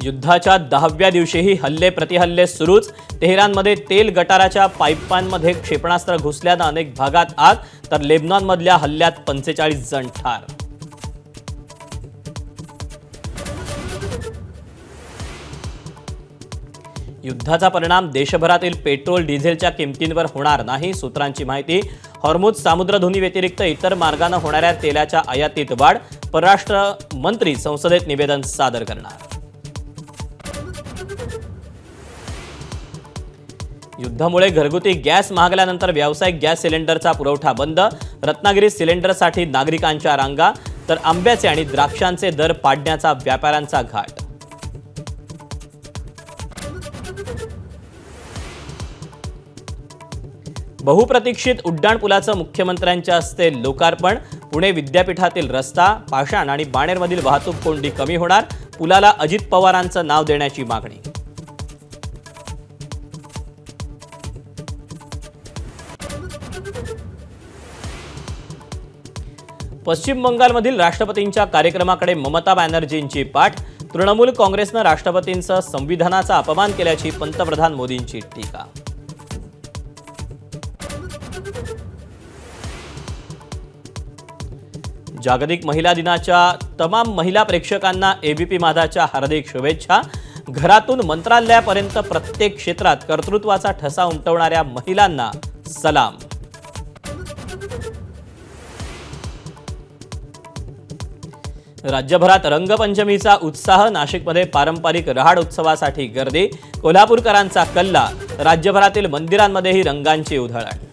युद्धाच्या 10व्या दिवशीही हल्ले प्रतिहल्ले सुरूच. तेहरानमध्ये तेल गटाराच्या पाईपांमध्ये क्षेपणास्त्र घुसल्यानं अनेक भागात आग, तर लेबनॉनमधल्या हल्ल्यात 45 जण ठार. युद्धाचा परिणाम देशभरातील पेट्रोल डिझेलच्या किमतींवर होणार नाही. सूत्रांची माहिती. हॉर्मुझ सामुद्रधुनी व्यतिरिक्त इतर मार्गाने होणाऱ्या तेलाच्या आयातीत वाढ. परराष्ट्र मंत्री संसदेत निवेदन सादर करणार. युद्धामुळे घरगुती गॅस महागल्यानंतर व्यावसायिक गॅस सिलेंडरचा पुरवठा बंद. रत्नागिरीत सिलेंडरसाठी नागरिकांच्या रांगा, तर आंब्याचे आणि द्राक्षांचे दर पाडण्याचा व्यापाऱ्यांचा घाट. बहुप्रतीक्षित उड्डाणपुलाचं मुख्यमंत्र्यांच्या हस्ते लोकार्पण. पुणे विद्यापीठातील रस्ता, पाषाण आणि बाणेरमधील वाहतूक कोंडी कमी होणार. पुलाला अजित पवारांचं नाव देण्याची मागणी. पश्चिम बंगालमधील राष्ट्रपतींच्या कार्यक्रमाकडे ममता बॅनर्जींची पाठ. तृणमूल काँग्रेसनं राष्ट्रपतींचा संविधानाचा अपमान केल्याची पंतप्रधान मोदींची टीका. जागतिक महिला दिनाच्या तमाम महिला प्रेक्षकांना एबीपी माझाच्या हार्दिक शुभेच्छा. घरातून मंत्रालयापर्यंत प्रत्येक क्षेत्रात कर्तृत्वाचा ठसा उमटवणाऱ्या महिलांना सलाम. राज्यभरात रंगपंचमीचा उत्साह. नाशिकमध्ये पारंपरिक रहाड उत्सवासाठी गर्दी. कोल्हापूरकरांचा कल्ला. राज्यभरातील मंदिरांमध्येही रंगांची उधळण.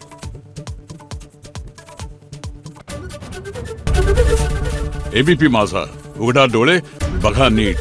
एबीपी माझा, उघडा डोळे बघा नीट.